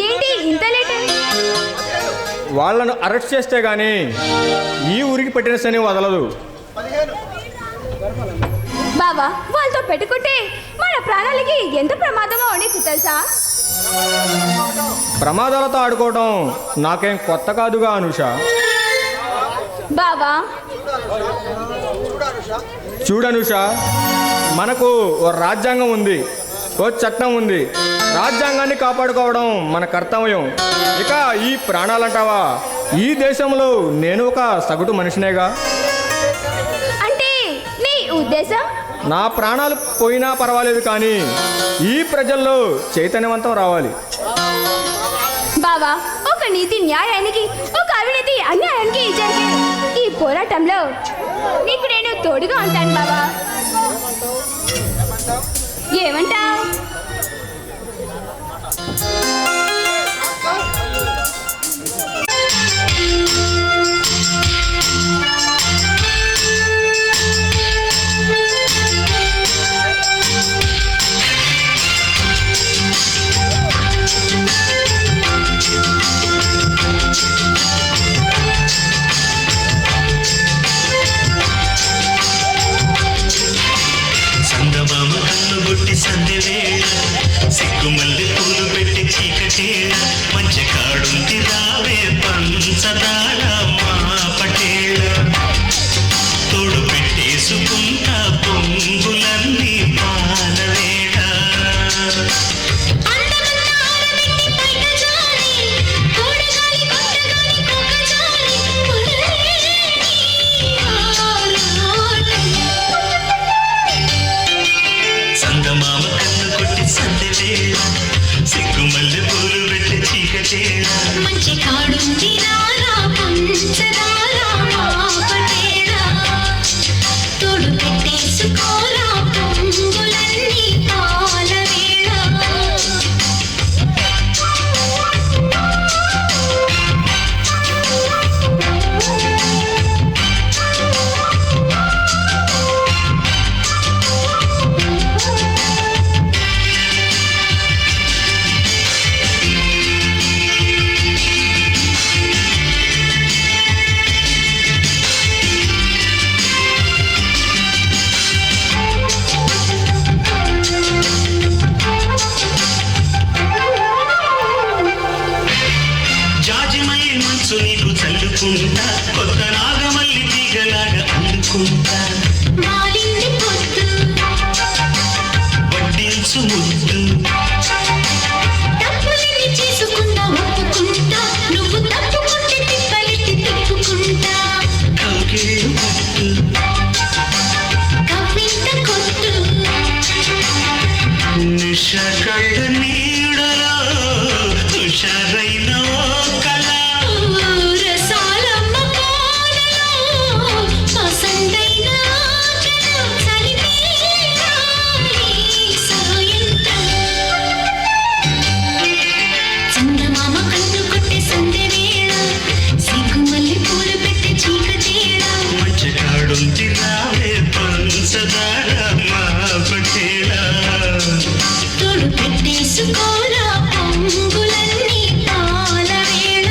ఏంటి ఇంత లేట్? వాళ్ళను అరెస్ట్ చేస్తే గానీ ఈ ఊరికి పెట్టిన శని వదలదు. బావా, వాళ్ళతో పెట్టుకుంటే మన ప్రాణాలకి ఎంత ప్రమాదమో నీకు తెలుసా? ప్రమాదాలతో ఆడుకోవడం నాకేం కొత్త కాదుగా అనుష. బావా చూడనుష, మనకు ఓ రాజ్యాంగం ఉంది, ఓ చట్టం ఉంది. రాజ్యాంగాన్ని కాపాడుకోవడం మన కర్తవ్యం. ఇక ఈ ప్రాణాలంటావా? ఈ దేశంలో నేను ఒక సగటు మనిషినేగా. అంటే నీ ఉద్దేశం? నా ప్రాణాలు పోయినా పర్వాలేదు, కానీ ఈ ప్రజల్లో చైతన్యవంతం రావాలి. బావా, ఒక నీతి న్యాయానికి, ఒక అవినీతి అన్యాయానికి జరిగే ఈ పోరాటంలో నీకు నేను తోడుగా ఉంటాను బావా. ఏమంటావు? సందమామ కన్నుగొట్టి సందెవేళ, సిగ్గుమల్లి పూలు పెట్టి చీకటేళ, మంచకాడుంది రావే పంచదార మా పటేళ, తోడు పెట్టేసుకుంటా పొంగులన్నీ పాలవేళ. సందమామ కన్ను కొట్టి సందెవేళ, సిగ్గుమల్లి పూలు పెట్టి చీకటేళ, మంచి కాడుంది రారా పంచదార మా పటేళ, తోడు పెట్టేసుకోరా పొంగులన్నీ పాలవేళ. జాజిమల్లి మంచు నీకు చల్లుకుంటా, కొత్త నాగమల్లి తీగలాగా అల్లుకుంటా, మాలింది పొద్దు వడ్డించు ముద్దు, తప్పులని చేసుకుంటా ఒప్పుకుంటా, నువ్వు తప్పుకుంటే తిప్పలెత్తి తిప్పుకుంటా, కౌగిళ్ళు పట్టు, కవ్వింత కొట్టు, నిష కళ్ళ నీడలో హుషారైన ఓ కళ, రసాలమ్మ పాలలో పసందైన ఆటలు సరిపేరా ఈ సాయంత్రం. చందమామ కన్ను కొట్టే సందెవేళ, సిగ్గుమల్లి పూలు పెట్టి చీకటేళ, మంచకాడుంది రావే పంచదార మా పటేళ, తోడు పెట్టేసుకోరా పొంగులన్నీ పాలవేళ.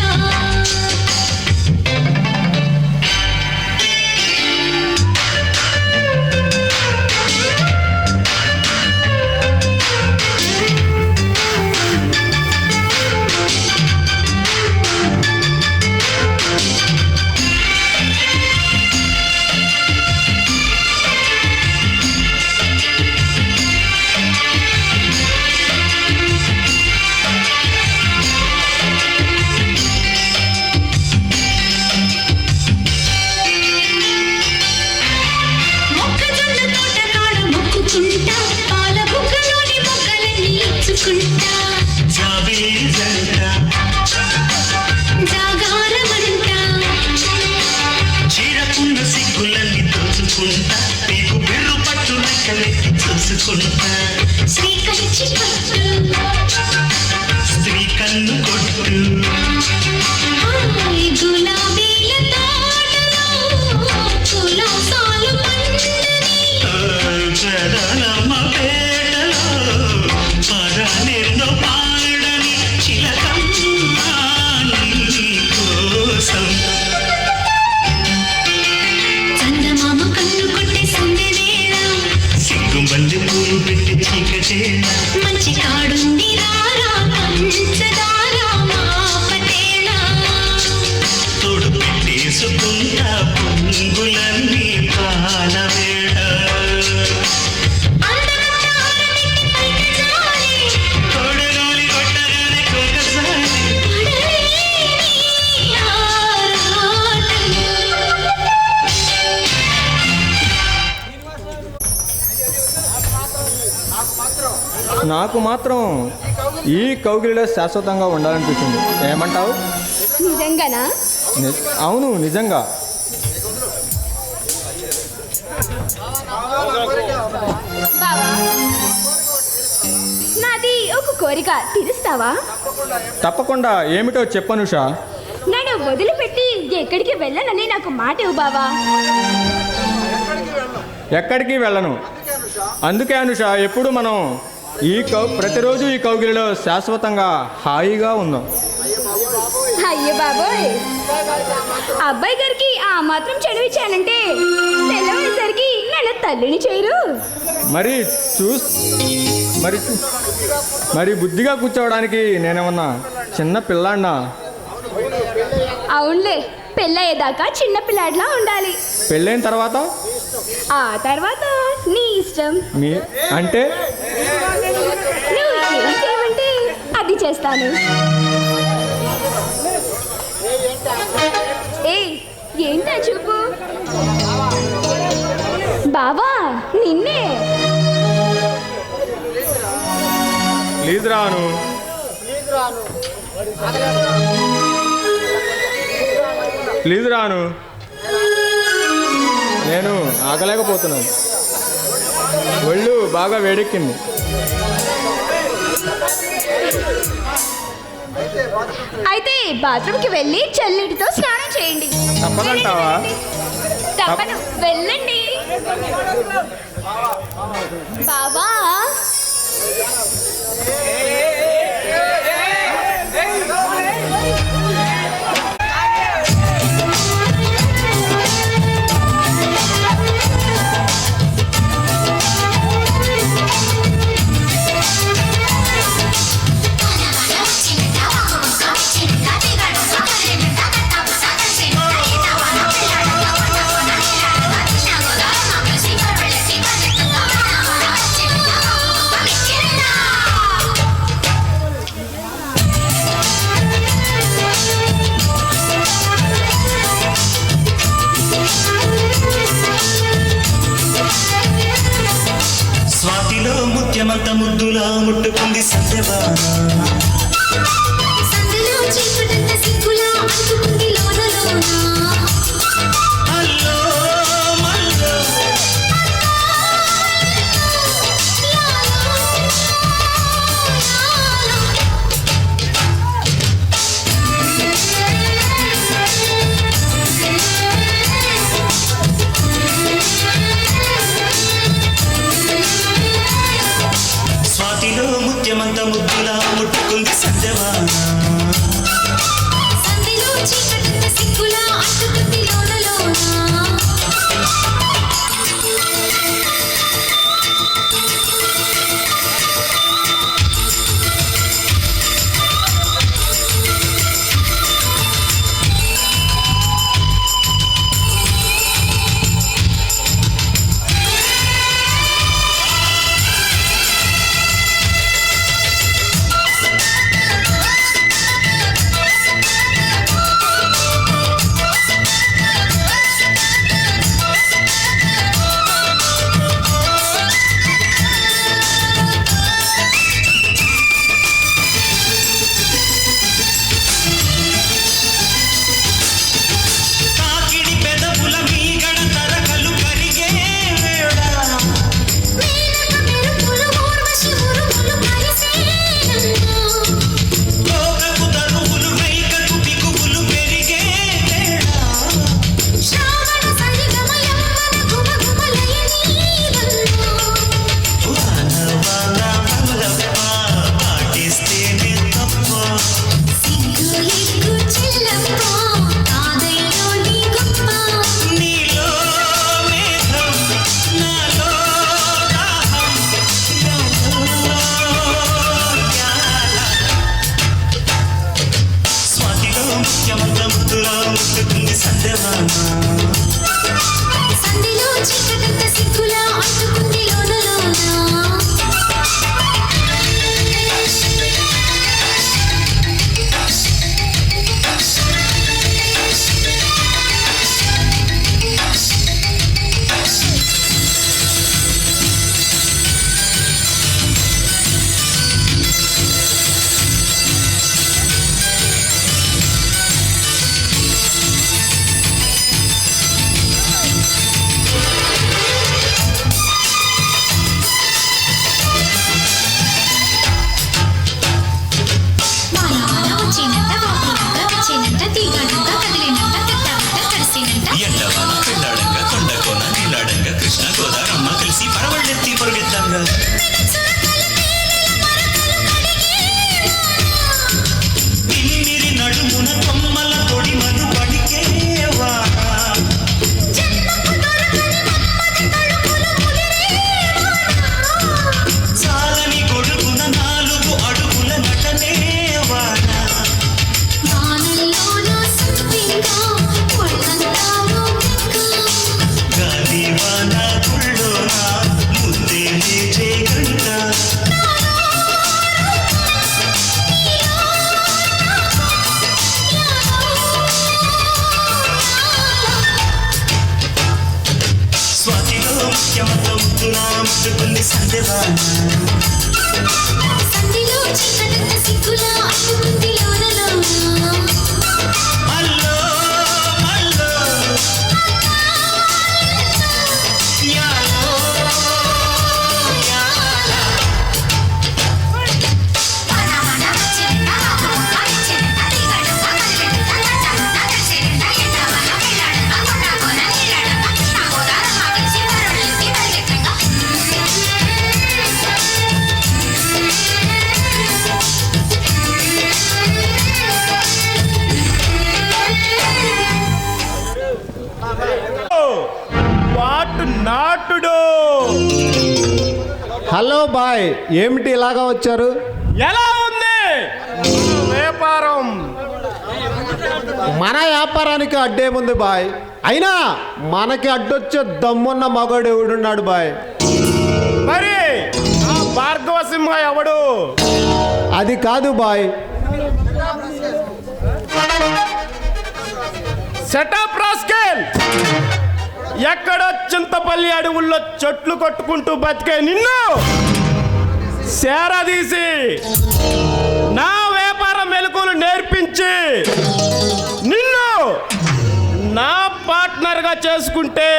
మొక్కజొన్న తోట కాడ మొక్కుకుంటా, పాల బుగ్గలోని మొక్కలన్నీ ఇచ్చుకుంటా, జాబిలి జంట జాగారమంటా, చీరకున్న సిగ్గులన్నీ దోచుకుంటా, నీకు బిర్రు పట్టు రెక్కలెత్తి చూసుకుంటా, శ్రీ కంచి పట్టు, స్త్రీ కన్ను కొట్టు, హాయ్ గులాబీల తోటలో కులాసాలు పండని, జడలమ్మ పేటలో పరనెన్నో పాడని చిలక నాకు మాత్రం ఈ కౌగిలిలో శాశ్వతంగా ఉండాలనిపిస్తుంది. ఏమంటావు? నిజంగానా? అవును, నిజంగా. బావా, నాది ఒక కోరిక తీరుస్తావా? తప్పకుండా. ఏమిటో చెప్పనుష. నన్ను వదిలిపెట్టి ఎక్కడికి వెళ్ళనని నాకు మాట ఇవ్వు బావా. ఎక్కడికి వెళ్ళను. అందుకే అనుష, ఎప్పుడు మనం ప్రతిరోజు ఈ కౌగిలిలో శాశ్వతంగా హాయిగా ఉందాం. అయ్యో బాబోయ్, అబ్బాయి గారికి ఆ మాత్రం చదివించానంటే తెల్లవారేసరికి నన్ను తల్లిని చేయరు. మరి బుద్ధిగా కూర్చోవడానికి నేనేమన్నా చిన్న పిల్లాడినా? అవునులే, పెళ్ళయ్యేదాకా చిన్న పిల్లాడిలా ఉండాలి. పెళ్ళైన తర్వాత ఆ తర్వాత నీ ఇష్టం. అంటే నువ్వు ఏం చేయమంటే అది చేస్తాను. ఏంటా చూపు బావా, నిన్నే. ప్లీజ్ రాను. ప్లీజ్ రాను. నేను ఆగలేకపోతున్నాను. ఒళ్ళు బాగా వేడెక్కింది. అయితే బాత్రూమ్కి వెళ్ళి చల్లటితో స్నానం చేయండి. తప్పదంటావా? తప్పను, వెళ్ళండి బావా. స్వాతిలో ముత్యమంత ముద్దులా ముట్టుకుంది సంధ్యవాన. సందులో చీకటంత సిగ్గులా అంటుకుంది లోన లోన. అల్లో మల్లో స్వాతిలో ముత్యమంత ముద్దులా ముట్టుకుంది సంధ్యవాన. సందులో చీకటంత సిగ్గులా అంటుకుంది లోన లోన. తాకిడి పెదవుల మీగడ తరకలు కరిగే వేళ. మేనక మెరుపులు ఊర్వశి ఉరుములు కలిసేనమ్మా. లోకపు తరువులు రైకకు బిగువులు పెరిగే వేళ. శ్రావణ సరిగమ యవ్వన గుమగుమలయ నీదమ్మా. వాన వాన పల్లవ పాటిస్తేనే తప్ప. సిగ్గు ఎగ్గు చెల్లమ్మ, కాదయ్యో నీ గొప్ప. నీలో మేఘం నాలో దాహం స్వాతిలో ముఖ్యమంత ముద్దులా ముట్టుకుంది సంధ్యవాన. సంధిలో చీకటంత సిగ్గులా అంటుకుంది లోన లోన. మధ్యవాన సంధిలో చిక్కడంత సిగ్గులా అడ్డుకుంది లోనలో మల్లో మల్లో యాలో యాలా వాట్ నాటుడు హలో బాయ్, ఏమిటి ఇలాగా వచ్చారు? ఎలా ఉంది వ్యాపారం? మన వ్యాపారానికి అడ్డేముంది బాయ్, అయినా మనకి అడ్డొచ్చే దమ్మున్న మగాడు ఎవడున్నాడు బాయ్? మరి ఆ భార్గవ సింహ ఎవడు? అది కాదు బాయ్, సెటప్ రాస్కెల్. ఎక్కడో చింతపల్లి అడవుల్లో చెట్లు కొట్టుకుంటూ బతికే నిన్ను సేరదీసి నా వ్యాపార మెలకువలు నేర్పించి నిన్ను నా పార్ట్నర్గా చేసుకుంటే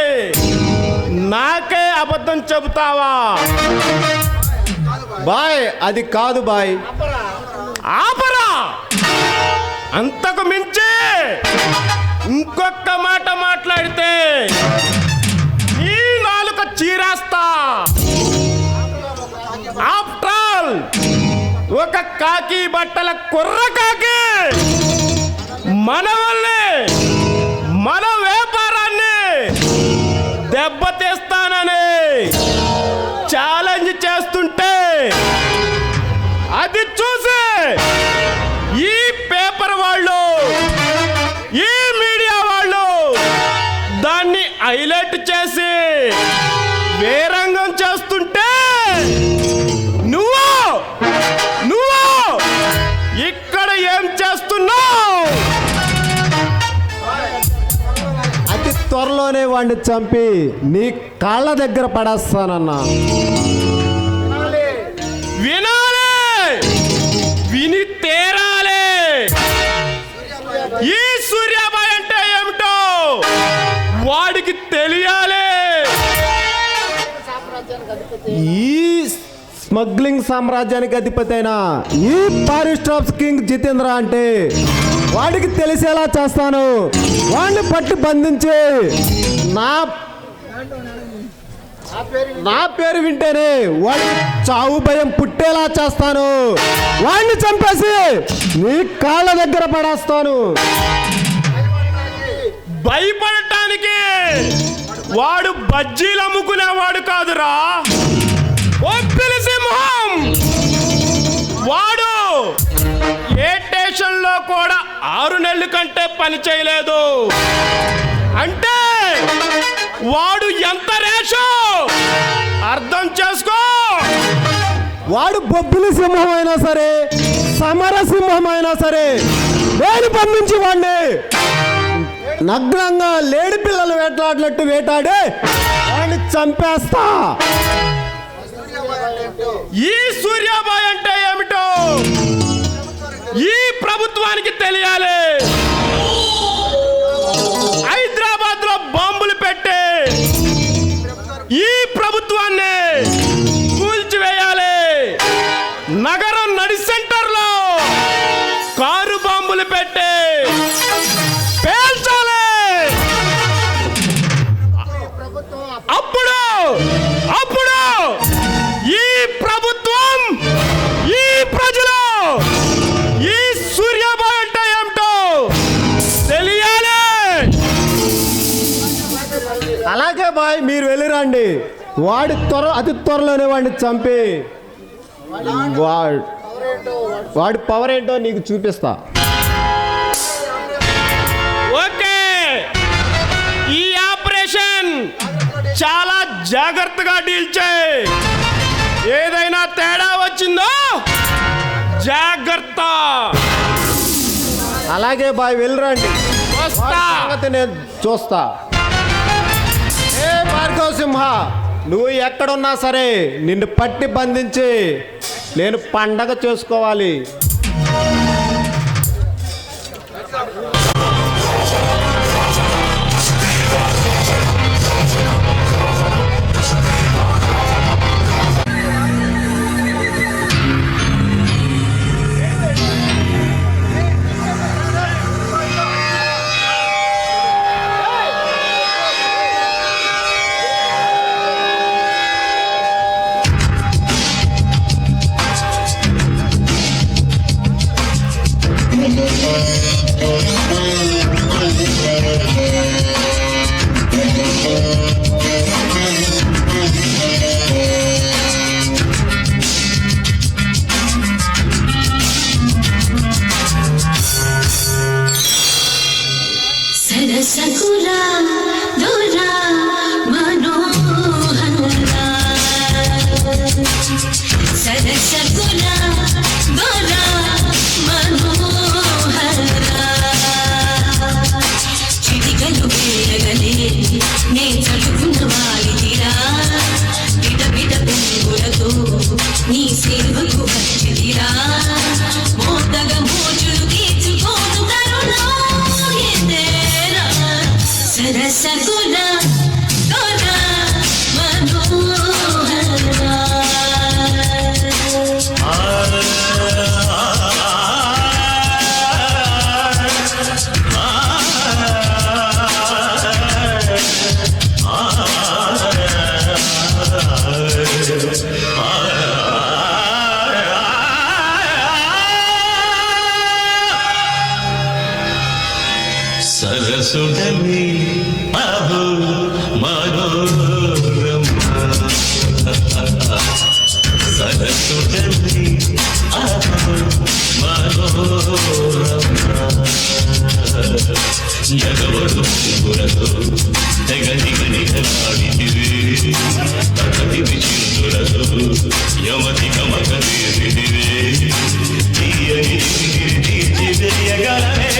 నాకే అబద్ధం చెబుతావా? బాయ్ అది కాదు బాయ్. ఆపరా! అంతకు మించి ఇంకొక మాట మాట్లాడితే నీ నాలుక చీరేస్తా. ఆఫ్టర్ ఆల్ ఒక కాకి బట్టల కుర్ర కాకి మన వల్లే మన వ్యాపారాన్ని దెబ్బతీస్తానని ఛాలెంజ్ చేస్తుంటే అది చూసి ఈ పేపర్ వాళ్ళు ఈ మీడియా వాళ్ళు దాన్ని హైలైట్ చేసి వేరంగం చేస్తుంటే నువ్వు ఇక్కడ ఏం చేస్తున్నావు? అతి త్వరలోనే వాడిని చంపి నీ కాళ్ళ దగ్గర పడేస్తానన్నా. వినాలి, విని తేరాలి. ఈ సూర్యాబాయ్ అంటే ఏమిటో వాడికి తెలియాలి. ఈ స్మగ్లింగ్ సామ్రాజ్యానికి అధిపతి అయిన ఈ పారిస్టాప్స్ కింగ్ జితేంద్ర అంటే వాడికి తెలిసేలా చేస్తాను. వాడిని పట్టి బంధించి నా పేరు వింటేనే వాడి చావు భయం పుట్టేలా చేస్తాను. వాడిని చంపేసి నీ కాళ్ళ దగ్గర పడేస్తాను. భయపడటానికి వాడు బజ్జీలు అమ్ముకునేవాడు కాదురా, ఒప్పిలి సింహం. వాడు ఏ స్టేషన్లో కూడా 6 నెలల కంటే పని చేయలేదు. అంటే వాడు ఎంత రేషో అర్థం చేసుకో. వాడు బొబ్బిలి సింహం అయినా సరే, సమరసింహం అయినా సరే, నేను బంధించి వాడిని నగ్నంగా లేడి పిల్లలు వేటాడినట్టు వేటాడి వాడిని చంపేస్తా. ఈ సూర్యాబాయ్ అంటే ఏమిటో ఈ ప్రభుత్వానికి తెలియాలి. హైదరాబాద్ లో బాంబులు పెట్టి ఈ ప్రభుత్వాన్ని కూల్చివేయాలి. నగరం నడి సెంటర్ లో కారు బాంబులు పెట్టి పేల్చాలి. అప్పుడు ఈ ప్రభుత్వం, ఈ ప్రజలు ఈ సూర్యాబాయ్ అంటే ఏమిటో తెలియాలి. అలాగే బాయ్, మీరు వెళ్ళిరండి. అతి త్వరలోనే వాడిని చంపి వాడి పవర్ ఏంటో నీకు చూపిస్తా. ఓకే, ఈ ఆపరేషన్ చాలా జాగ్రత్తగా డీల్ చేయి. ఏదైనా తేడా వచ్చిందో జాగ్రత్త. అలాగే బాయ్, వెళ్ళిరండి. వస్తా. వాడి సంగతి నేను చూస్తా. ఏ భార్గవ సింహ, నువ్వు ఎక్కడున్నా సరే నిన్ను పట్టి బంధించి నేను పండగ చేసుకోవాలి. సరసకురా దొరా మనోహరా సరసకురా దొరా మనోహరా చిటికలు వేయగలే నే చలుకున్న వాలిదిరా బిడ బిడ పొంగులతో నీ సేవకు వచ్చిదిరా మోతగా మోజులు తీర్చుకోను కరుణా సరసగుణ దొరా మనోహరా సరసుడని అహో మనోరమ సరసుడని అహో మనోరమ జగవడు గురతో తెగదిగని కలాడిదివే తగది విచిందురతో యమతి కమకదిదివే తీయని తీర్చివేయగలనే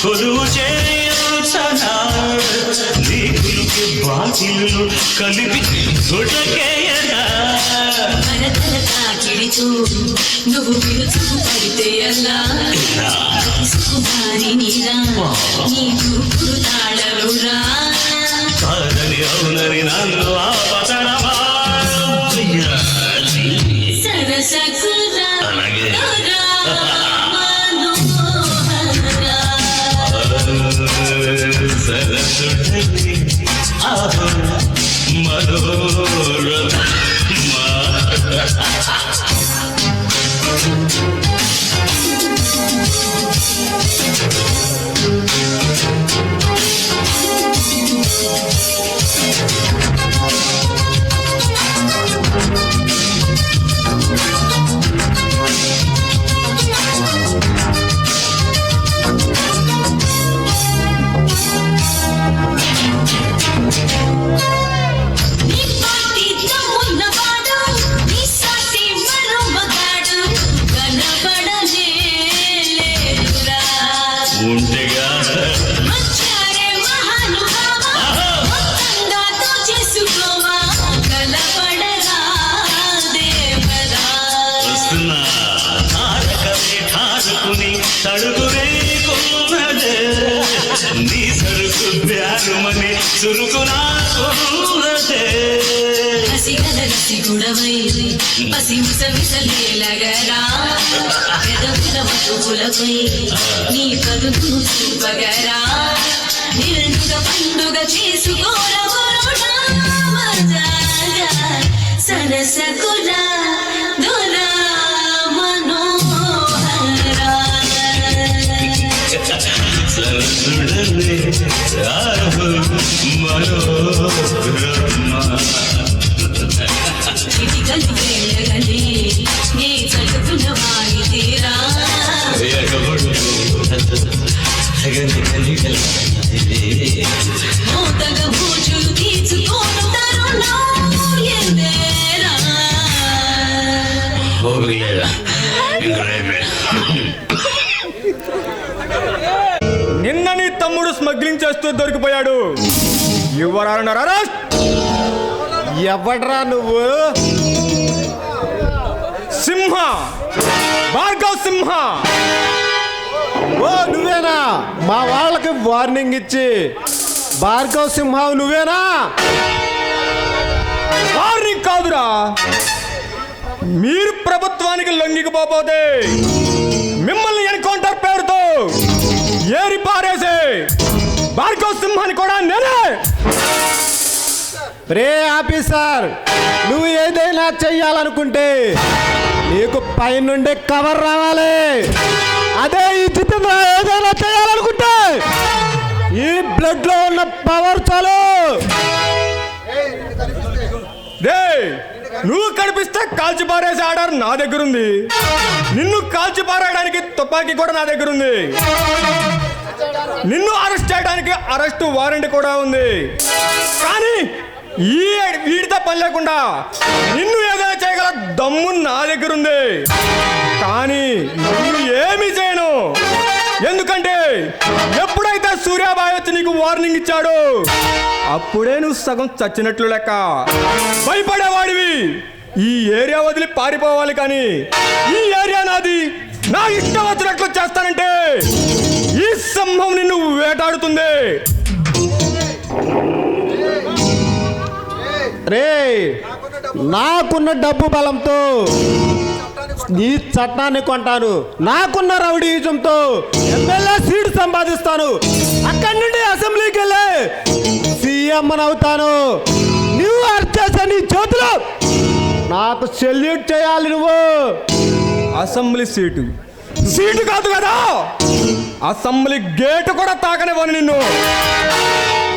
కొలువు చేయొచ్చనా నీకులుకి బాటిలు కలిపి సొటకేయనా భరతల తాకిడితో నువ్వు పిలుచుకు పడితే అలా సుకుమారినిరా నీ దూకుడు తాళరురా కాదని అవునని నన్ను ఆపతరమా సరసకురా అలాగే సరసుడని అహో మనోరమ ఉంటేగా వస్తున్నా తారకమే ఠారుకుని తడుగు వేకున్నదే నీ సరుకు బ్యారుమని చురుకు నాకున్నదే సిగల సిగుడవై పసి ముసమిసలేలగరా పెదవుల మధువులపై నీ కదులు చూపగరా నిండుగ పండుగ చేసుకోరవరుడా మజాగా సరసకులా దొరా మనోహరా సరసుడనే రాహు మనోరమ చిటికలు వేయగలే నే చదువుతున్న వారి తీరా మోతగ భూజులు తీర్చుకోను తరుణం ఎందేరా నిన్న నీ తమ్ముడు స్మగ్లింగ్ చేస్తూ దొరికిపోయాడు. Your arrest. ఎవడ్రా నువ్వు? సింహ, భార్గవ్ సింహ. ఓ నువ్వేనా? మా వాళ్ళకి వార్నింగ్ ఇచ్చి భార్గవ్ సింహం నువ్వేనా? వార్నింగ్ కాదురా, మీరు ప్రభుత్వానికి లొంగిపోతే మిమ్మల్ని ఎన్కౌంటర్ పేరుతో ఏరి పారేసే భార్గవ్ సింహాన్ని కూడా నేనే. రే ఆఫీసర్, నువ్వు ఏదైనా చెయ్యాలనుకుంటే నీకు పైనుండే కవర్ రావాలి. అదే ఈ జితేంద్ర ఏదైనా చేయాలనుకుంటే ఈ బ్లడ్ లో ఉన్న పవర్ చాలు. రే, నువ్వు కనిపిస్తే కాల్చి పారేసే ఆర్డర్ నా దగ్గర ఉంది. నిన్ను కాల్చి పారేయడానికి తుపాకీ కూడా నా దగ్గర ఉంది. నిన్ను అరెస్ట్ చేయడానికి అరెస్ట్ వారెంట్ కూడా ఉంది. కానీ వీడితో పని లేకుండా నిన్ను ఏదైనా చేయగల దమ్ము నా దగ్గర ఉంది. కానీ నువ్వు ఏమీ చేయను. ఎందుకంటే ఎప్పుడైతే సూర్యాబాయ్ వచ్చి నీకు వార్నింగ్ ఇచ్చాడో అప్పుడే నువ్వు సగం చచ్చినట్లు లెక్క. భయపడేవాడివి ఈ ఏరియా వదిలి పారిపోవాలి, కానీ ఈ ఏరియా నాది. నా ఇష్టం వచ్చినట్లు చేస్తానంటే ఈ సింహం నిన్ను వేటాడుతుంది. రే, నాకున్న డబ్బు బలంతో ఈ చట్టాన్ని కొంటాను. నాకున్న రౌడీజంతో ఎమ్మెల్యే సీటు సంపాదిస్తాను. అక్కడి నుండి అసెంబ్లీకి వెళ్ళి సీఎం అవుతాను. నువ్వు అర్చేసా నీ చేతులు నాకు సెల్యూట్ చేయాలి. నువ్వు అసెంబ్లీ సీటు కాదు కదా, అసెంబ్లీ గేటు కూడా తాకనివ్వను నిన్ను.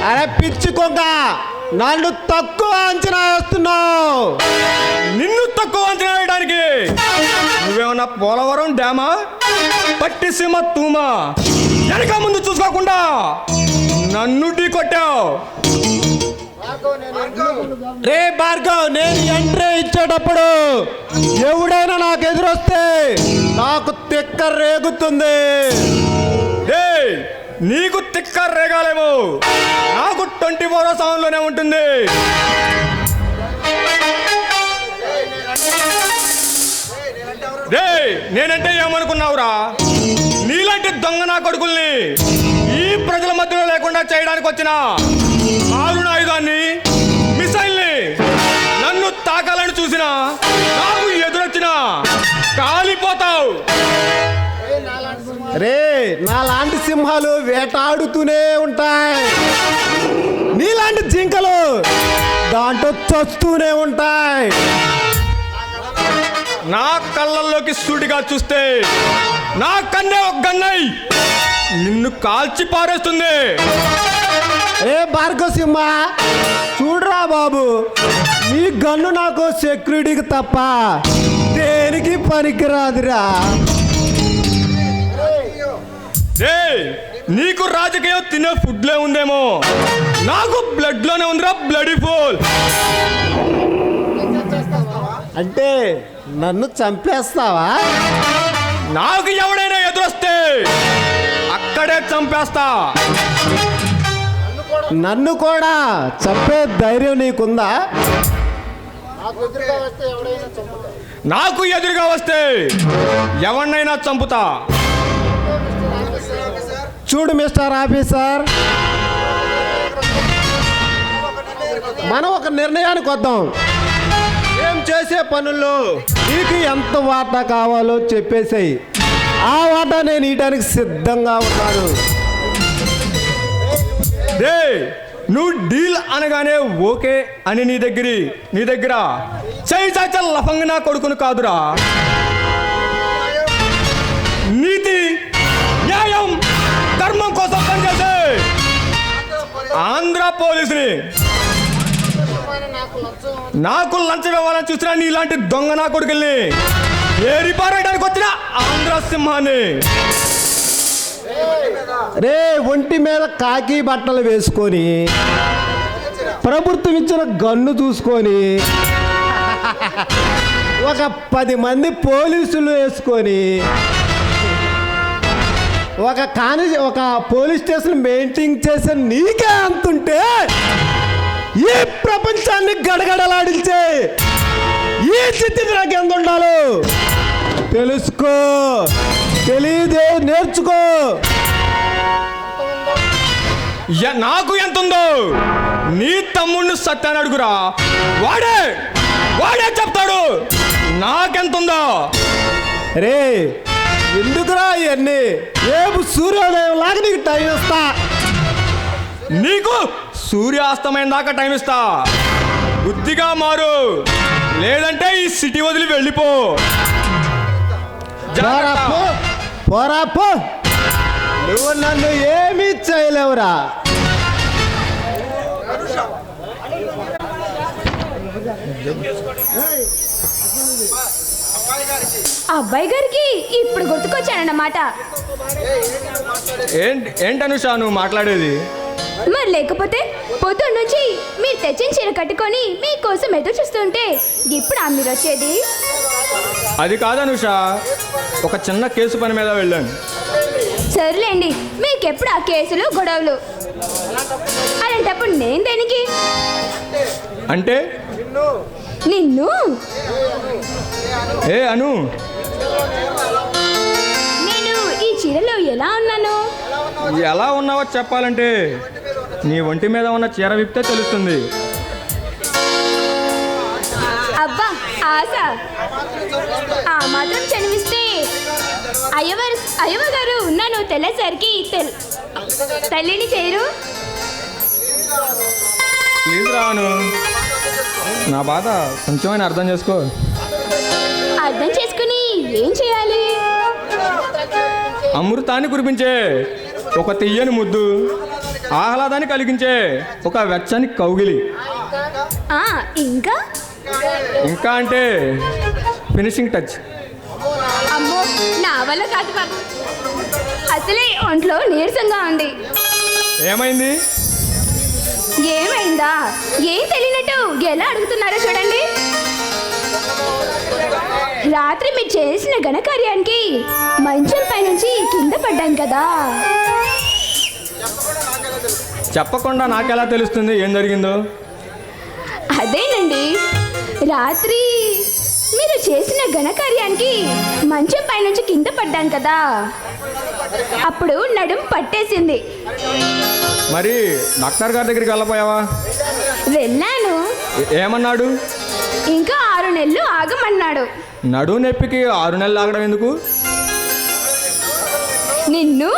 అరే పిచ్చి కొంగ, నన్ను తక్కువ అంచనా వేస్తున్నావు. నిన్ను తక్కువ అంచనా వేయడానికి నువ్వేమన్నా పోలవరం డ్యామా, పట్టిసీమ తూమా? వెనక ముందు చూసుకోకుండా నన్ను ఢీ కొట్టావు. రే భార్గవ్, నేను ఎంట్రీ ఇచ్చేటప్పుడు ఎవడైనా నాకు ఎదురొస్తే నాకు తిక్క రేగుతుంది. నీకు తిక్క రేగాలేమో, నాకు 24 hours లోనే ఉంటుంది. నేనంటే ఏమనుకున్నావురా? నీలాంటి దొంగ నా కొడుకుల్ని ఈ ప్రజల మధ్యలో లేకుండా చేయడానికి వచ్చిన మారుణ ఆయుధాన్ని, మిసైల్ని నన్ను తాకాలని చూసినా నాకు ఎదురొచ్చినా కాలిపోతావు. రే, నా లాంటి సింహాలు వేటాడుతూనే ఉంటాయి. నీలాంటి జింకలు దాంట్లో చస్తూనే ఉంటాయి. నా కళ్ళల్లోకి సూటిగా చూస్తే నా కన్నే ఒక గన్నై నిన్ను కాల్చి పారేస్తుంది. ఏ భార్గవ సింహ, చూడరా బాబు, నీ గన్ను నాకు సెక్యూరిటీకి తప్ప దేనికి పనికిరాదురా. నీకు రాజకీయం తినే ఫుడ్లే ఉందేమో, నాకు బ్లడ్ లోనే ఉందిరా, బ్లడీ ఫుల్. అంటే నన్ను చంపేస్తావా? నాకు ఎవడైనా ఎదురొస్తే అక్కడే చంపేస్తా. నన్ను కూడా చంపే ధైర్యం నీకుందా? నాకు ఎదురుగా వస్తే ఎవరినైనా చంపుతా. చూడు మిస్టర్ ఆఫీసర్, మనం ఒక నిర్ణయానికి వద్దాం. చేసే పనుల్లో నీకు ఎంత వాటా కావాలో చెప్పేసాయి. ఆ వాటా నేను ఇయడానికి సిద్ధంగా ఉన్నాను. రే నువ్వు డీల్ అనగానే ఓకే అని నీ దగ్గర చై చాచ లఫంగ నా కొడుకును కాదురా. నీతి న్యాయం ధర్మం కోసం పనిచేసే ఆంధ్ర పోలీసుని నాకు లంచం ఇవ్వాలని చూసినా నీ ఇలాంటి దొంగ నా కొడుకుల్ని ఏరిపారేయడానికి వచ్చిన ఆంధ్ర సింహాన్ని. రే ఒంటి మీద కాకి బట్టలు వేసుకొని ప్రభుత్వం ఇచ్చిన గన్ను చూసుకొని ఒక 10 మంది పోలీసులు వేసుకొని ఒక పోలీస్ స్టేషన్ మెయింటైన్ చేసే నీకే అంతుంటే ఈ ప్రపంచాన్ని గడగడలాడించే ఈ స్థితి నాకు ఎంత ఉండాలో తెలుసుకో. తెలియదే నేర్చుకో. నాకు ఎంత ఉందో నీ తమ్ముడిని సత్యాన్ని అడుగురా. వాడే చెప్తాడు నాకెంతుందో. రే ఎందుకురా ఇవన్నీ? రేపు సూర్యోదయం లాగా నీకు టైం ఇస్తా. నీకు సూర్యాస్తమయం దాకా టైం ఇస్తా. బుద్ధిగా మారు, లేదంటే ఈ సిటీ వదిలి వెళ్ళిపో. పోరా పో. నువ్వు నన్ను ఏమీ చేయలేవురా. అబ్బాయి గారికి ఇప్పుడు గుర్తుకొచ్చానన్నమాట. ఏంటి అనుష నువ్వు మాట్లాడేది? మరి లేకపోతే పొద్దున్న నుంచి మీరు తెచ్చిన చీర కట్టుకొని మీకోసం ఎదురు చూస్తుంటే ఇప్పుడు మీరు వచ్చేది? అది కాదు అనుష, ఒక చిన్న కేసు పని మీద వెళ్ళాను. సర్లేండి, మీకెప్పుడు ఆ కేసులు గొడవలు. అలాంటప్పుడు నేను దేనికి? అంటే నిన్ను అను, నేను ఈ చీరలో ఎలా ఉన్నాను? ఎలా ఉన్నావో చెప్పాలంటే నీ ఒంటి మీద ఉన్న చీర విప్తే తెలుస్తుంది. అబ్బా ఆశ, ఆ మాత్రం చనివిస్తే అయ్యవ గారు ఉన్నాను తెల్లేసరికి తల్లిని చేయరు. ప్లీజ్ రాను, నా బాధ కొంచెమైనా అర్థం చేసుకో. అర్థం చేసుకుని ఏం చేయాలి? అమృతాన్ని కురిపించే ఒక తీయని ముద్దు, ఆహ్లాదాన్ని కలిగించే ఒక వెచ్చని కౌగిలి, ఇంకా అంటే ఫినిషింగ్ టచ్. అమ్మో నా వల్ల కాదు బాబు, అసలే ఒంట్లో నీరసంగా ఉంది. ఏమైంది? ఏమైందా? ఏం తెలియనట్టు ఎలా అడుగుతున్నారో చూడండి. రాత్రి మీరు చేసిన ఘనకార్యానికి మంచం పై నుంచి కింద పడ్డాను కదా. చెప్పకుండా నాకెలా తెలుస్తుంది ఏం జరిగిందో? అదేనండి, రాత్రి మీరు చేసిన ఘనకార్యానికి మంచం పై నుంచి కింద పడ్డాను కదా, అప్పుడు నడుం పట్టేసింది. మరి డాక్టర్ గారి దగ్గరికి వెళ్ళపోయావా? వెళ్ళాను. ఏమన్నాడు? ఇంకా 6 నెలలు ఆగమన్నాడు. నడుము నొప్పికి 6 నెలలు ఆగడం ఎందుకు? నిన్ను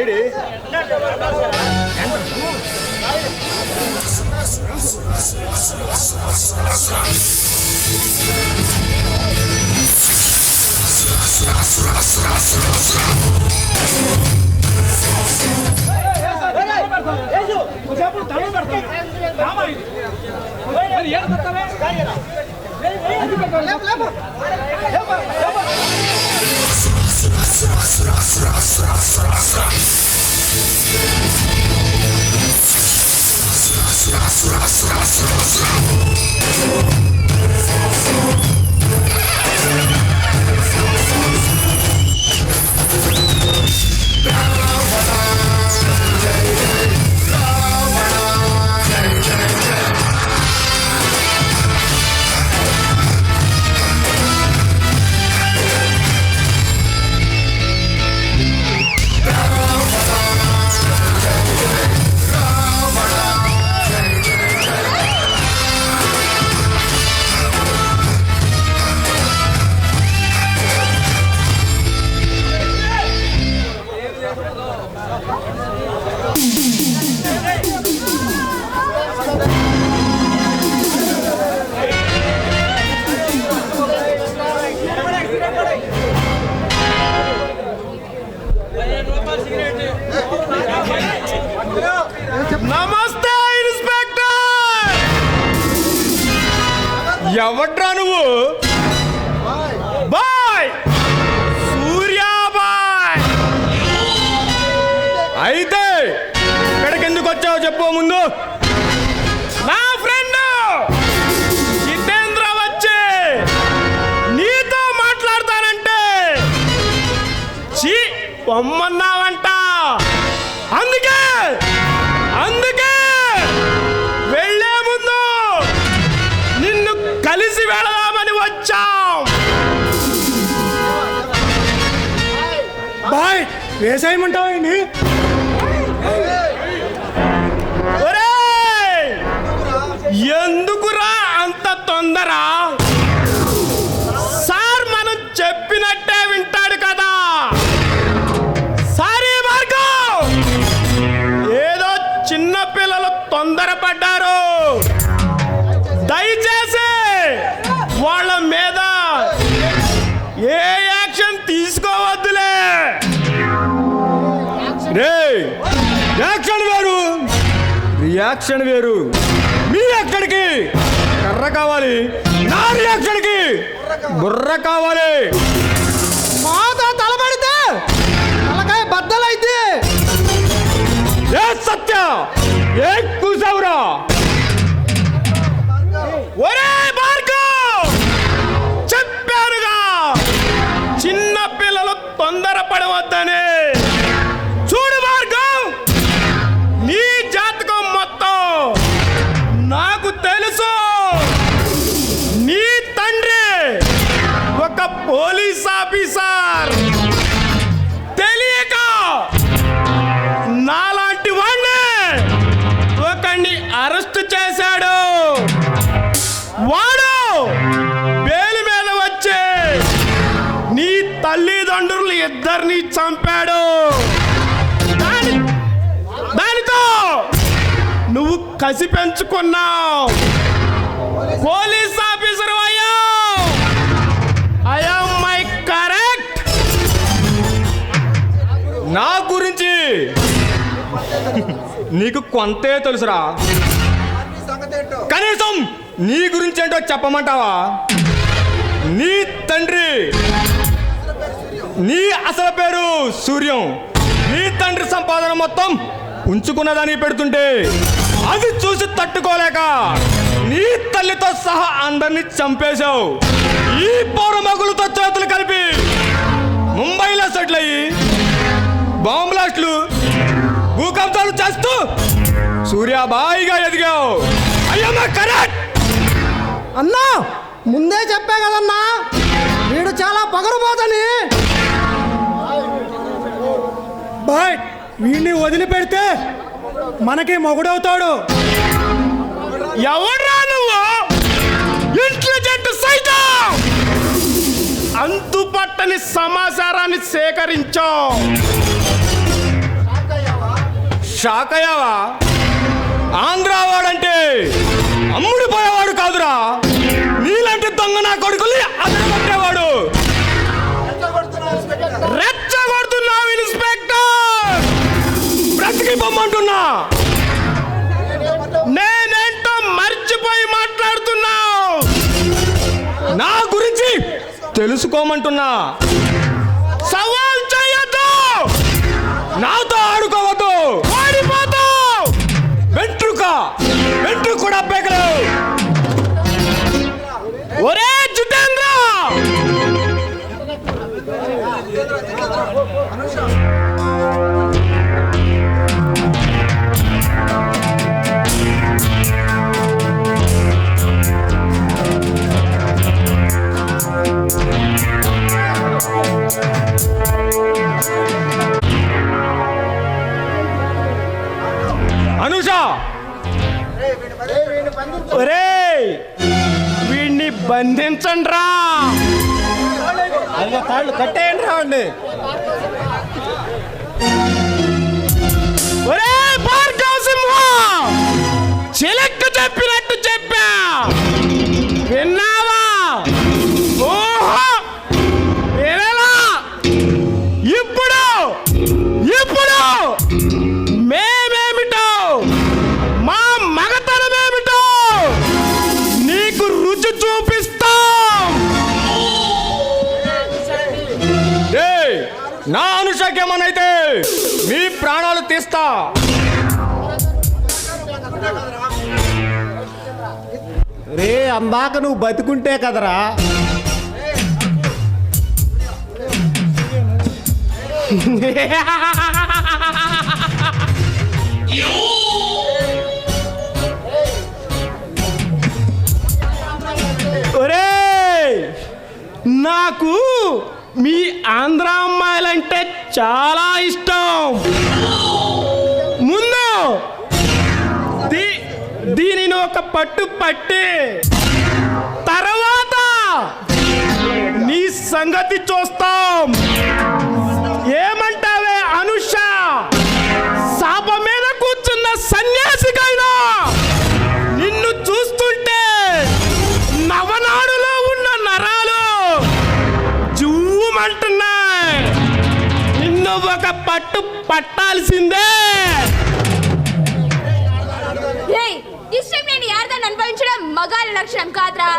సైడ్ నమస్తే ఇన్స్పెక్టర్. ఎవడ్రా నువ్వు? బాయ్ సూర్యా బాయ్. అయితే ఇక్కడికి ఎందుకు వచ్చావో చెప్పు ముందు. నా ఫ్రెండ్ జితేంద్ర వచ్చి నీతో మాట్లాడతానంటే చీ పొమ్మన్నావంట. అందుకే వెళ్ళే ముందు నిన్ను కలిసి వెళదామని వచ్చాం. బాయ్ వేసేయమంటావండి? ఎందుకురా అంత తొందర? సార్ మనం చెప్పినట్టే వింటాడు కదా. సారీ భార్గవ్, ఏదో చిన్న పిల్లలు తొందరపడ్డారు. దయచేసి వాళ్ళ మీద ఏ యాక్షన్ తీసుకోవద్దులే. యాక్షన్ వేరు, రియాక్షన్ వేరు. మీ ఎక్కడికి కర్ర కావాలి, నా రియాక్షన్కి బుర్ర కావాలి. మాతో తలబడితే తలకాయ బద్దలైతే ఏ సత్య ఏ కూసావురా? ఒరే భార్గవ్, చెప్పారుగా చిన్న పిల్లలు తొందరపడవద్దని. చూడు భార్గవ్, నీ జాతకం మొత్తం నాకు తెలుసు. నీ తండ్రి ఒక పోలీస్ ఆఫీసర్. తెలియక నాలాంటి వాణ్ణి ఒకడిని అరెస్ట్ చేశాడు. వాడు బెయిల్ మీద వచ్చి నీ తల్లిదండ్రులు ఇద్దరిని చంపాడు. దానితో నువ్వు కసి పెంచుకున్నావు. పోలీస్ ఆఫీసర్ అయ్యావు. I am my correct? నా గురించి నీకు కొంతే తెలుసురా. కనీసం నీ గురించి ఏంటో చెప్పమంటావా? నీ తండ్రి, నీ అసలు పేరు సూర్యం. నీ తండ్రి సంపాదన మొత్తం ఉంచుకున్నదని పెడుతుంటే అది చూసి తట్టుకోలేక నీ తల్లితో సహా అందరినీ చంపేశావు. ఈ పౌరమగులతో చేతులు కలిపి ముంబైలో సెటిల్ అయ్యి బాంబ్ బ్లాస్ట్లు, భూకంపాలు చేస్తూ సూర్యాబాయిగా ఎదిగావు. అయ్యమ్మా కరెక్ట్ అన్నా, ముందే చెప్పా కదన్నా వీడు చాలా పగరుబోతని. బాయ్ వీడిని వదిలిపెడితే మనకి మొగుడవుతాడు. ఎవడ్రా నువ్వు? ఇంటెలిజెంట్ సైతం. అంతుపట్టని సమాచారాన్ని సేకరించావు. షాక్ అయ్యావా? ఆంధ్ర వాడంటే అమ్ముడు పోయేవాడు కాదురా, నీలాంటి దొంగ నా కొడుకుల్ని అదరగొట్టేవాడు. రెచ్చగొడుతున్నావు ఇన్స్పెక్టర్, బ్రతికి పొమ్మంటున్నా. నేనేంటో మర్చిపోయి మాట్లాడుతున్నావు, నా గురించి తెలుసుకోమంటున్నా. సవాల్ చేయొద్దు, నాతో ఆడుకోవద్దు, ఓడిపోతావు. వెంట్రుక కూడా పేకలేవు. ఒరే జితేంద్ర, అనుష, ఒరే వీడిని బంధించండి రా. కాళ్ళు కట్టేయండి రావండి. ఒరే భార్గవ సింహ, చిలక్క చెప్పినట్టు చెప్పా, విన్నావా? ఓహో వినలా? ఇప్పుడు మేమేమిటో, మా మగతనమేమిటో నీకు రుచి చూపిస్తాం. నా అనుషకేమనైతే మీ ప్రాణాలు తీస్తా. రే అందాక నువ్వు బతుకుంటే కదరా. ఒరేయ్, నాకు మీ ఆంధ్ర అమ్మాయిలంటే చాలా ఇష్టం. ముందు దీనిని ఒక పట్టు పట్టి తర్వాత నీ సంగతి చూస్తాం. ఏమంటావే అనుష? సాప మీద కూర్చున్న సన్యాసికైనా నిన్ను చూస్తుంటే నవనాడులో ఉన్న నరాలు జువ్వుమంటున్నాయి. నిన్ను ఒక పట్టు పట్టాల్సిందే. ఇష్టం నేను యార్దాన్ని అనుభవించడం మగాళ్ళ లక్షణం కాదురా.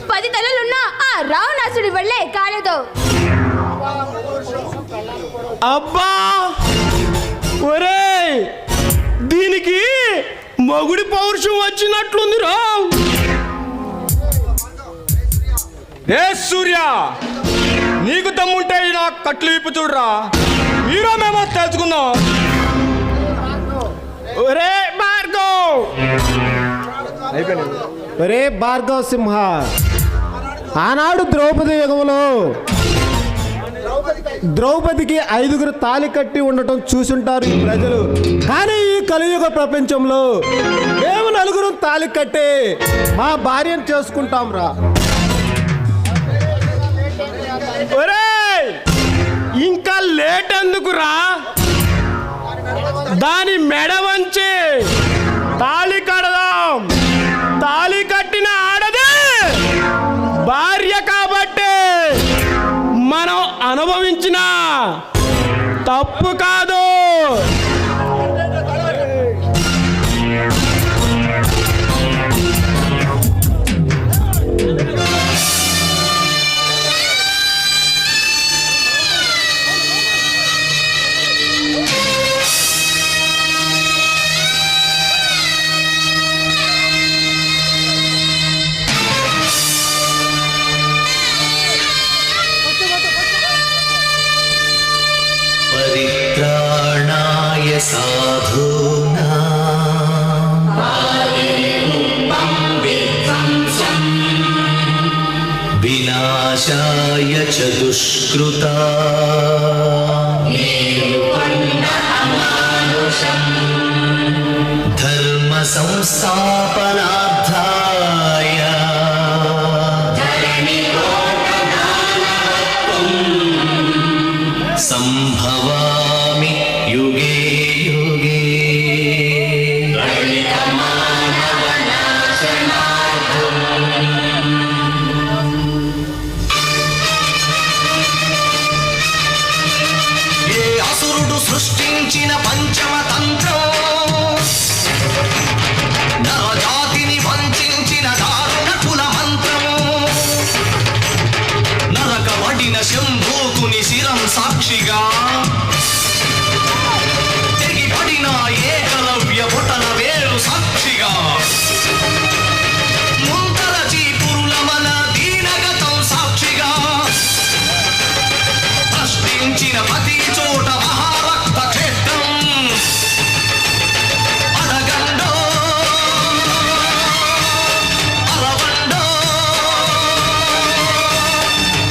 10 తలలున్న ఆ రావణాసుడి వల్లే కాలేదు. అబ్బా ఒరేయ్, దీనికి మొగుడి పౌరుషం వచ్చినట్లుంది రా. ఏ సూర్య, నీకు దమ్ముంటే నా కట్లు విప్పు చూడరా, హీరో మేమో తెలుసుకుందాం. ఒరే భార్గవ్, ఒరే భార్గవ సింహ, ఆనాడు ద్రౌపది యుగంలో ద్రౌపదికి 5గురు తాళి కట్టి ఉండటం చూసుంటారు ఈ ప్రజలు. కానీ ఈ కలియుగ ప్రపంచంలో మేము 4గురు తాళి కట్టి మా భార్యను చేసుకుంటాం రా. ఒరేయ్, ఇంకా లేట్ ఎందుకురా? దాని మెడ వంచి తాళి కడదాం. తాళి కట్టిన ఆడదే భార్య కాబట్టి మనం అనుభవించిన తప్పు కాదు. परित्राणाय साधूनां विनाशाय च दुष्कृता धर्म संस्थापनार्थाय संभवामि పండించిన పంచమ తంత్రం నరజాతిని వంచిన దారుణ కుల మంత్రం నరకబడిన శంభూకుని శిరం సాక్షిగా తెగిపడిన ఏకలవ్య బొటన వేలు సాక్షిగా ముంతల చీపురుల మన దీనగతం సాక్షిగా ప్రశ్నించిన ప్రతి చోట మహారక్త క్షేత్రం అడగండో అరవండో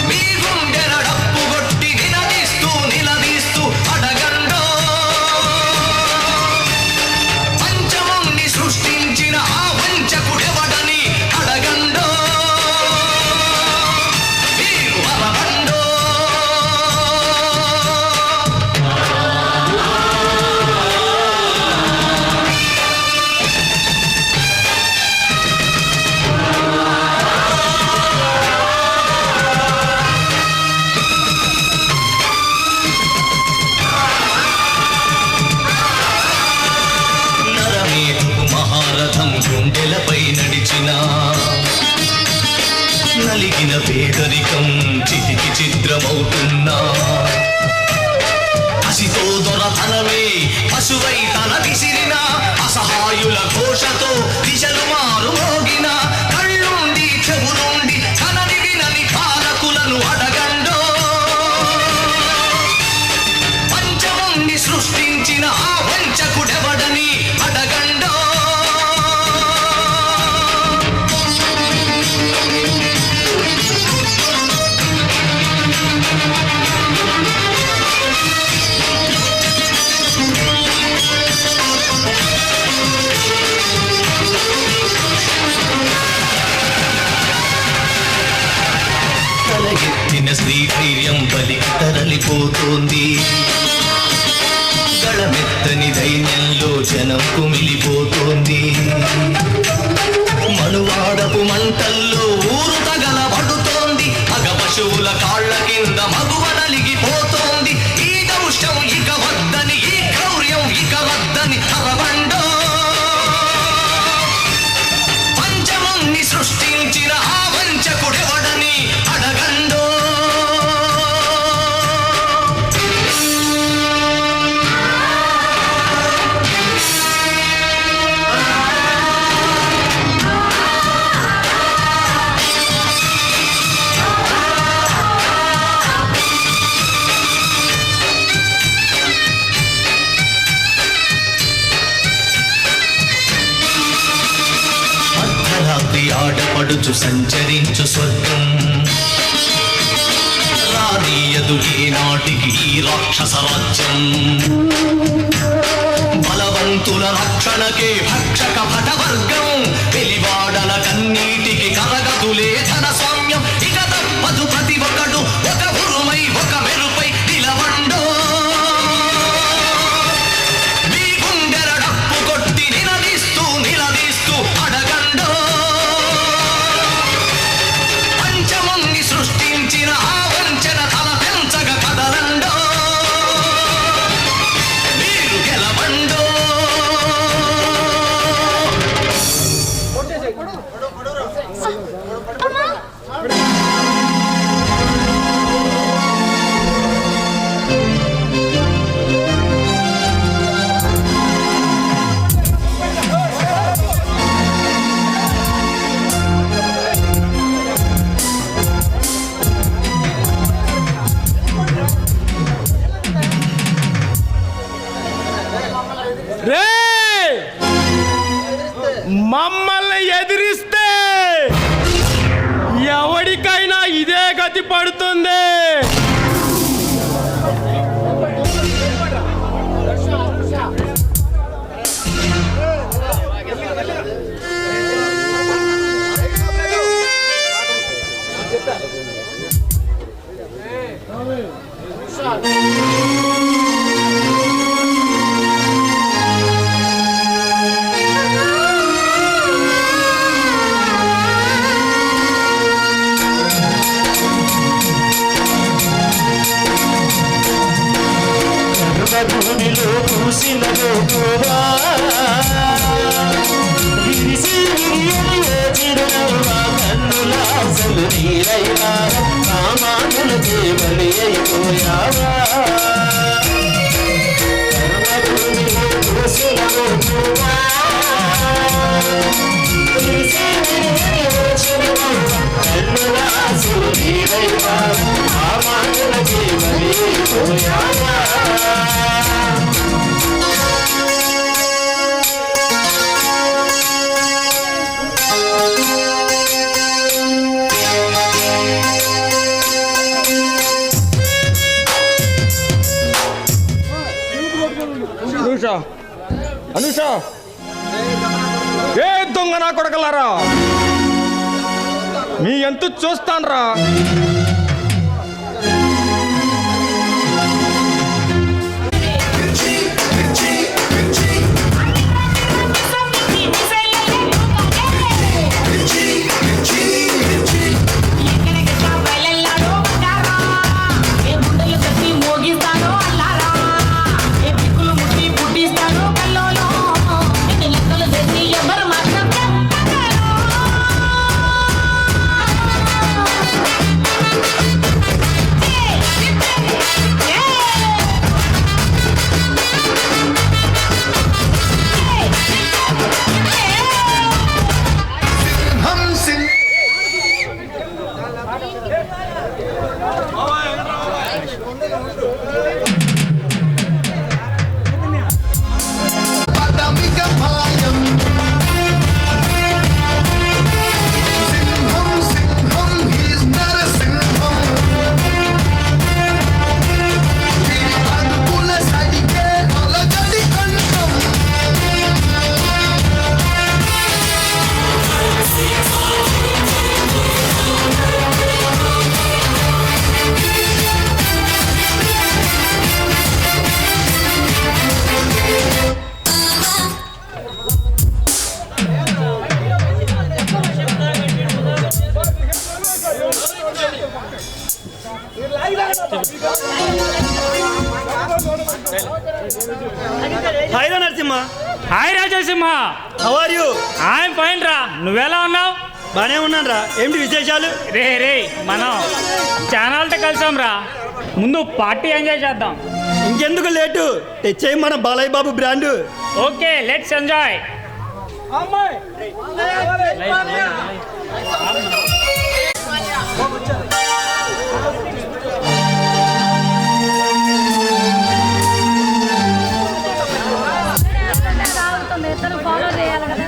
మీ గుండెల డప్పు కొట్టి నిలదీస్తూ అడగండో పంచముని సృష్టించిన ఆ వంచకుడెవడని అడగండో మీరు అరవండో నరమేధుకు మహారథం గుండెలపై నడిచిన నలిగిన పేదరికం చితికి చిత్రమవుతున్నా అసితో దొరతనమే పశువై తల విసిరిన అసహాయుల ఘోషతో దిశలు మారు మోగిన కళ్ళుండి చెవులుండి కనని వినని పాలకులను అడగండో పంచముని సృష్టించిన ఆ వంచకుడెవడని అడగండో తలెత్తిన శ్రీధైర్యం బలికి తరలిపోతోంది గళమెత్తని దైన్యంలో జనం కుమిలిపోతోంది మనువాడపు మంటల్లో ఊరు తగలబడుతోంది మగ పశువుల కాళ్ళ కింద మగువ నలిగిపోతోంది ఈ దౌష్యం ఇక వద్దని ఈ క్రౌర్యం ఇక వద్దని అరవండో పంచముని సృష్టించిన ఆ వంచకుడెవడని అడగండో అర్ధరాత్రి ఆడపడుచు సంచరించు స్వర్గం రానీయదు ఏనాటికి ఈ రాక్షస రాజ్యం బలవంతుల రక్షణకే భక్షక భటవర్గం వెలివాడల కన్నీటికి కరగదులే ధన స్వామ్యం ఇక తప్పదు ప్రతి ఒక్కడు ఒక ఉరుమై ఒక మెరుపై నిలవండో మీ గుండెల డప్పు కొట్టి నిలదీస్తూ అడగండో పంచముని సృష్టించిన ఆ వంచన తల పెంచగ కదలండో మీరు గెలవండో రే మమ్మల్ని ఎదిరిస్తే ఎవరికైనా ఇదే గతి పడుతుంది. భూమిలో పూసిన గోపురా విరిసి విరియని ఓ చిరునవ్వా కన్నులాసలు నీరైనా సామానులకే బలి అయిపోయావా భూమిలో పూసిన గోపురా విరిసి విరియని ఓ చిరునవ్వా కన్నులాసలు నీరైనా సామానులకే బలి అయిపోయావా అనుష ఏ దొంగ నా కొడకలారా మీ ఎంత చూస్తాన్రా హాయ్ రా Narasimha. Hi Rajasimha. How are you? I'm fine రా, నువ్వెలా ఉన్నావు? బానే ఉన్నాను రా. ఏంటి విశేషాలు? రే మనం ఛానల్తో కలిసాం రా, ముందు పార్టీ ఎంజాయ్ చేద్దాం. ఇంకెందుకు లేటు, తెచ్చేయి మన Balayya Babu brand. Okay let's enjoy. Follow చేయాలి కదా.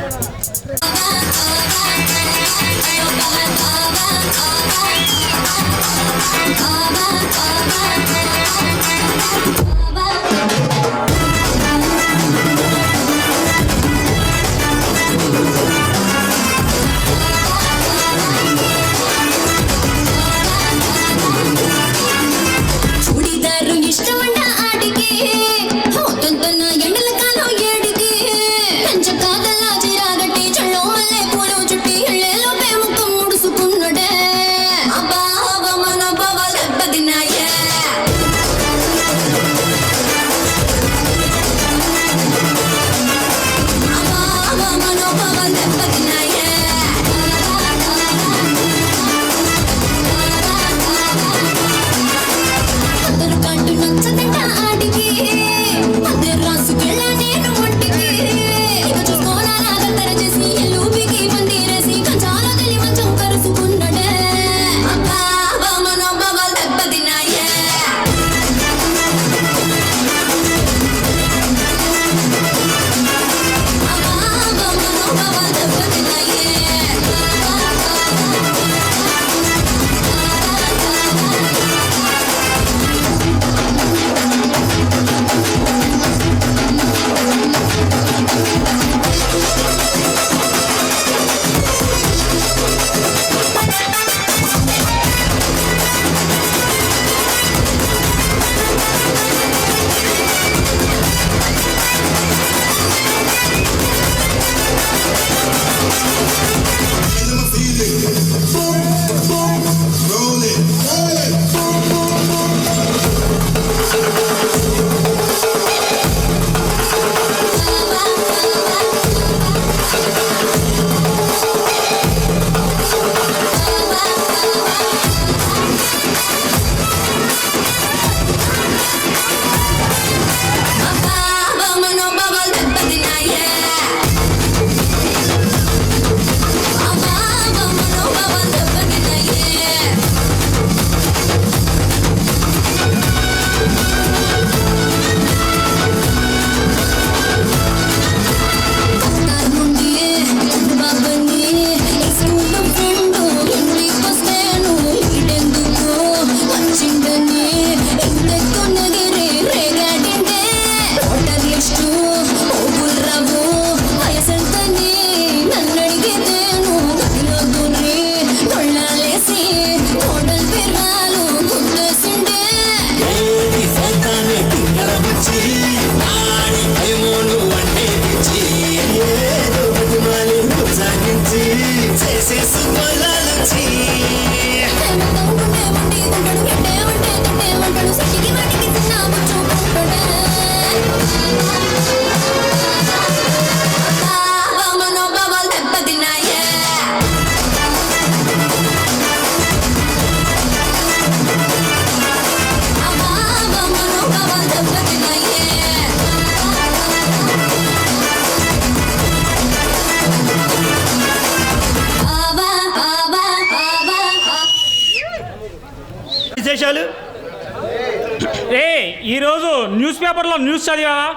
రే ఈరోజు న్యూస్ పేపర్లో న్యూస్ చదివావా?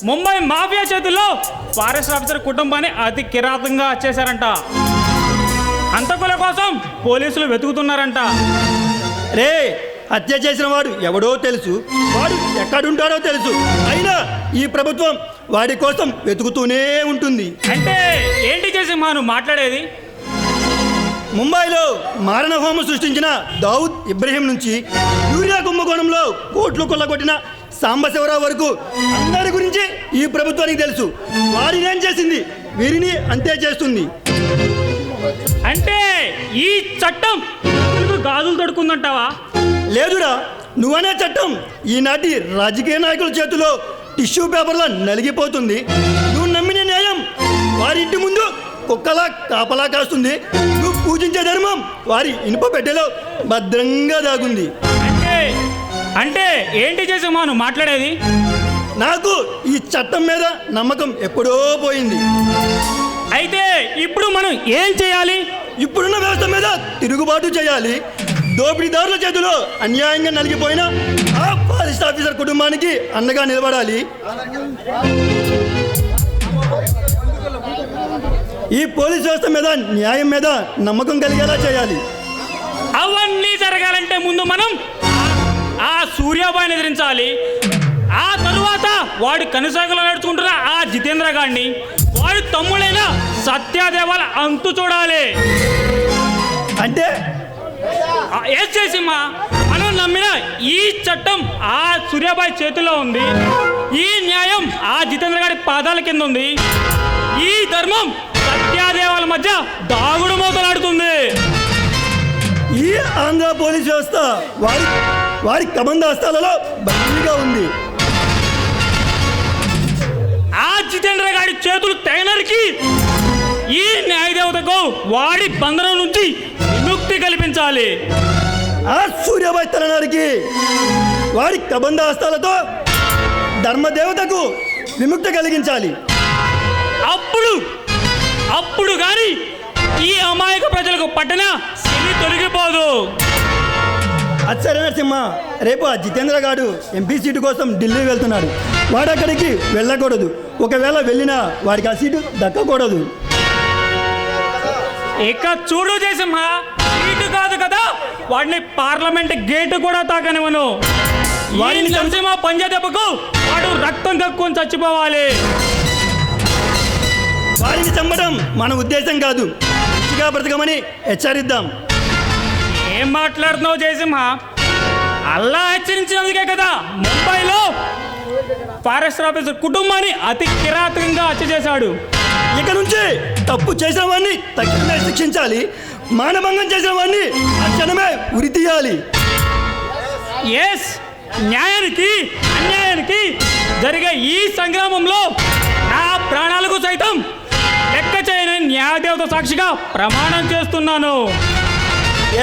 ముంబై మాఫియా చేతుల్లో ఫారెస్ట్ ఆఫీసర్ కుటుంబాన్ని అతి కిరాతంగా చేశారంట. హంతకుల కోసం పోలీసులు వెతుకుతున్నారంట. రే హత్య చేసిన వాడు ఎవడో తెలుసు, వాడు ఎక్కడుంటాడో తెలుసు, అయినా ఈ ప్రభుత్వం వాడి కోసం వెతుకుతూనే ఉంటుంది. అంటే ఏంటి చేసి మాను మాట్లాడేది? ముంబైలో మారణ హోమం సృష్టించిన దావుద్ ఇబ్రహీం నుంచి యూరియా కుంభకోణంలో కోట్లు కొల్లగొట్టిన సాంబశివరావు వరకు అందరి గురించి ఈ ప్రభుత్వానికి తెలుసు. వారిని ఏం చేసింది, వీరిని అంతే చేస్తుంది. అంటే ఈ చట్టం గాజులు తడుకుందంటావా? లేదురా, నువ్వనే చట్టం ఈనాటి రాజకీయ నాయకుల చేతిలో టిష్యూ పేపర్లా నలిగిపోతుంది. నువ్వు నమ్మిన న్యాయం వారి ఇంటి ముందు కుక్కలా కాపలా కాస్తుంది. నువ్వు పూజించే ధర్మం వారి ఇనుప పెట్టెలో భద్రంగా దాగుంది. అంటే ఏంటి చేసి మాను మాట్లాడేది? నాకు ఈ చట్టం మీద నమ్మకం ఎప్పుడో పోయింది. అయితే ఇప్పుడు మనం ఏం చేయాలి? ఇప్పుడున్న వ్యవస్థ మీద తిరుగుబాటు చేయాలి. దోపిడీదారుల చేతిలో అన్యాయంగా నలిగిపోయిన ఆ ఫారెస్ట్ ఆఫీసర్ కుటుంబానికి అండగా నిలబడాలి. ఈ పోలీస్ వ్యవస్థ మీద, న్యాయం మీద నమ్మకం కలిగేలా చేయాలి. అవన్నీ జరగాలంటే ముందు మనం ఆ సూర్యాబాయిని ఎదిరించాలి. ఆ తరువాత వాడి కనుసాగులో నడుచుకుంటున్న ఆ జితేంద్ర గారిని, వాడి తమ్ముడైన సత్యాదేవాల అంతు చూడాలి. అంటే ఏం చేసిమ్మా, మనం నమ్మిన ఈ చట్టం ఆ సూర్యాబాయి చేతిలో ఉంది. ఈ న్యాయం ఆ జితేంద్ర గారి పాదాల కింద ఉంది. ఈ ధర్మం సత్యాదేవాల మధ్య దాగుడు మోతలాడుతుంది. ఈ ఆంధ్ర పోలీస్ వ్యవస్థ వారి కబంధాస్తాలలో బందీగా ఉంది. ఆ జితేంద్ర గారి చేతులు తెగనరికి ఈ న్యాయదేవతకు వాడి బంధనం నుంచి విముక్తి కల్పించాలి. ఆ సూర్యాబాయి తలనారికి వారి కబంధాస్తాలతో ధర్మదేవతకు విముక్తి కలిగించాలి. అప్పుడు కానీ ఈ అమాయక ప్రజలకు పట్టిన శని తొలగిపోదు. అచ్చరే నరసింహ, రేపు ఆ జితేంద్ర గారు ఎంపీ సీటు కోసం ఢిల్లీ వెళ్తున్నాడు. వాడు అక్కడికి వెళ్ళకూడదు. ఒకవేళ వెళ్ళినా వాడికి ఆ సీటు దక్కకూడదు. ఇక చూడు జయసింహ, సీటు కాదు కదా, వాడిని పార్లమెంట్ గేటు కూడా తాకనివ్వను. వాడిని నరసింహ పంజా దెబ్బకు వాడు రక్తం కక్కుని చచ్చిపోవాలి. వారిని చంపడం మన ఉద్దేశం కాదు. మంచిగా బ్రతకమని హెచ్చరిద్దాం. ఏం మాట్లాడుతున్నావు జయసింహ? అల్లా హెచ్చరించినందుకే కదా ముంబైలో ఫారెస్ట్ ఆఫీసర్ కుటుంబాన్ని అతి కిరాతకంగా హత్య చేశాడు. ఇక నుంచి తప్పు చేసిన వాడిని తక్షణమే శిక్షించాలి. మానభంగం చేసిన వాడిని తక్షణమే ఉరి తీయాలి. ఎస్, న్యాయానికి అన్యాయానికి జరిగే ఈ సంగ్రామంలో నా ప్రాణాలకు సైతం లెక్క చేయని న్యాయదేవత సాక్షిగా ప్రమాణం చేస్తున్నాను.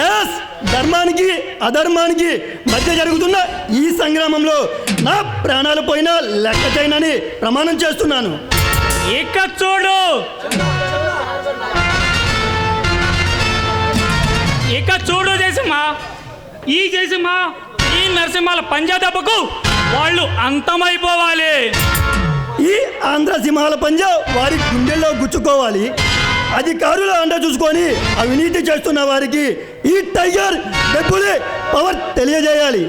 ఎస్, ధర్మానికి అధర్మానికి మధ్య జరుగుతున్న ఈ సంగ్రామంలో నా ప్రాణాలు పోయినా లెక్క చేయనని ప్రమాణం చేస్తున్నాను. ఇక చూడు, జయసింహ, ఈ నరసింహాల పంజా దెబ్బకు వాళ్ళు అంతమైపోవాలి. ఈ ఆంధ్ర సింహాల పంజా వారి గుండెల్లో గుచ్చుకోవాలి. అధికారుల అండ చూసుకొని అవినీతి చేస్తున్న వారికి ఈ టైగర్ డెబ్బులే పవర్ తెలియజేయాలి.